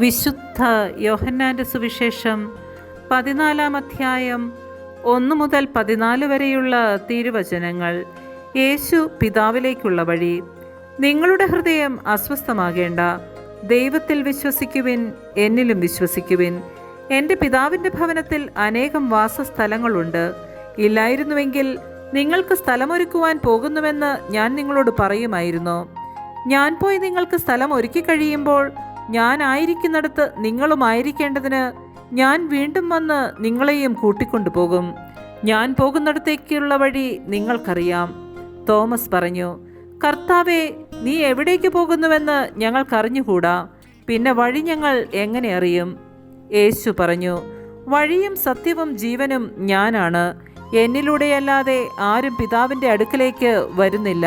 വിശുദ്ധ യോഹന്നാന്റെ സുവിശേഷം 14 അധ്യായം 1 മുതൽ 14 വരെയുള്ള തിരുവചനങ്ങൾ. യേശു പിതാവിലേക്കുള്ള വഴി. നിങ്ങളുടെ ഹൃദയം അസ്വസ്ഥമാകേണ്ട. ദൈവത്തിൽ വിശ്വസിക്കുവിൻ, എന്നിലും വിശ്വസിക്കുവിൻ. എൻ്റെ പിതാവിൻ്റെ ഭവനത്തിൽ അനേകം വാസസ്ഥലങ്ങളുണ്ട്. ഇല്ലായിരുന്നുവെങ്കിൽ നിങ്ങൾക്ക് സ്ഥലമൊരുക്കുവാൻ പോകുന്നുവെന്ന് ഞാൻ നിങ്ങളോട് പറയുമായിരുന്നു. ഞാൻ പോയി നിങ്ങൾക്ക് സ്ഥലം ഒരുക്കി കഴിയുമ്പോൾ ഞാൻ ആയിരിക്കുന്നിടത്ത് നിങ്ങളുമായിരിക്കേണ്ടതിന് ഞാൻ വീണ്ടും വന്ന് നിങ്ങളെയും കൂട്ടിക്കൊണ്ടുപോകും. ഞാൻ പോകുന്നിടത്തേക്കുള്ള വഴി നിങ്ങൾക്കറിയാം. തോമസ് പറഞ്ഞു, കർത്താവേ, നീ എവിടേക്ക് പോകുന്നുവെന്ന് ഞങ്ങൾക്കറിഞ്ഞുകൂടാ. പിന്നെ വഴി ഞങ്ങൾ എങ്ങനെ അറിയും? യേശു പറഞ്ഞു, വഴിയും സത്യവും ജീവനും ഞാനാണ്. എന്നിലൂടെയല്ലാതെ ആരും പിതാവിൻ്റെ അടുക്കലേക്ക് വരുന്നില്ല.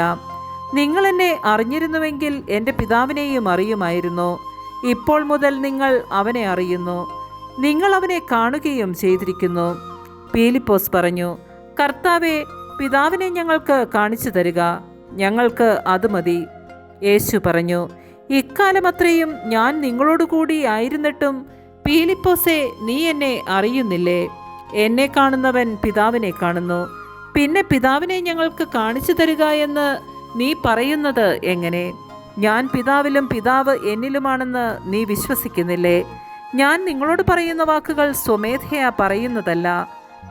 നിങ്ങൾ എന്നെ അറിഞ്ഞിരുന്നുവെങ്കിൽ എൻ്റെ പിതാവിനെയും അറിയുമായിരുന്നു. ഇപ്പോൾ മുതൽ നിങ്ങൾ അവനെ അറിയുന്നു, നിങ്ങൾ അവനെ കാണുകയും ചെയ്തിരിക്കുന്നു. പീലിപ്പോസ് പറഞ്ഞു, കർത്താവേ, പിതാവിനെ ഞങ്ങൾക്ക് കാണിച്ചു തരിക, ഞങ്ങൾക്ക് അത് മതി. യേശു പറഞ്ഞു, ഇക്കാലമത്രയും ഞാൻ നിങ്ങളോടുകൂടി ആയിരുന്നിട്ടും പീലിപ്പോസേ, നീ എന്നെ അറിയുന്നില്ലേ? എന്നെ കാണുന്നവൻ പിതാവിനെ കാണുന്നു. പിന്നെ പിതാവിനെ ഞങ്ങൾക്ക് കാണിച്ചു തരിക എന്ന് നീ പറയുന്നത് എങ്ങനെ? ഞാൻ പിതാവിലും പിതാവ് എന്നിലുമാണെന്ന് നീ വിശ്വസിക്കുന്നില്ലേ? ഞാൻ നിങ്ങളോട് പറയുന്ന വാക്കുകൾ സ്വമേധയാ പറയുന്നതല്ല.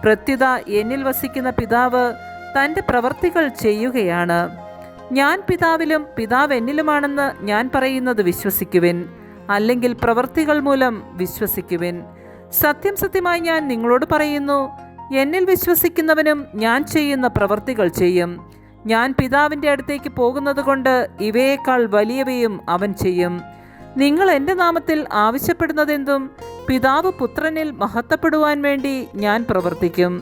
പ്രത്യുത എന്നിൽ വസിക്കുന്ന പിതാവ് തൻ്റെ പ്രവർത്തികൾ ചെയ്യുകയാണ്. ഞാൻ പിതാവിലും പിതാവ് എന്നിലുമാണെന്ന് ഞാൻ പറയുന്നത് വിശ്വസിക്കുവിൻ, അല്ലെങ്കിൽ പ്രവർത്തികൾ മൂലം വിശ്വസിക്കുവിൻ. സത്യം സത്യമായി ഞാൻ നിങ്ങളോട് പറയുന്നു, എന്നിൽ വിശ്വസിക്കുന്നവനും ഞാൻ ചെയ്യുന്ന പ്രവർത്തികൾ ചെയ്യും. ഞാൻ പിതാവിൻ്റെ അടുത്തേക്ക് പോകുന്നത് കൊണ്ട് ഇവയേക്കാൾ വലിയവയും അവൻ ചെയ്യും. നിങ്ങൾ എൻ്റെ നാമത്തിൽ ആവശ്യപ്പെടുന്നതെന്തും പിതാവ് പുത്രനിൽ മഹത്വപ്പെടുവാൻ വേണ്ടി ഞാൻ പ്രവർത്തിക്കും.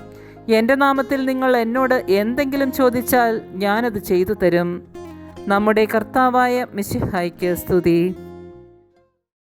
എൻ്റെ നാമത്തിൽ നിങ്ങൾ എന്നോട് എന്തെങ്കിലും ചോദിച്ചാൽ ഞാനത് ചെയ്തു തരും. നമ്മുടെ കർത്താവായ മിശിഹായ്ക്ക് സ്തുതി.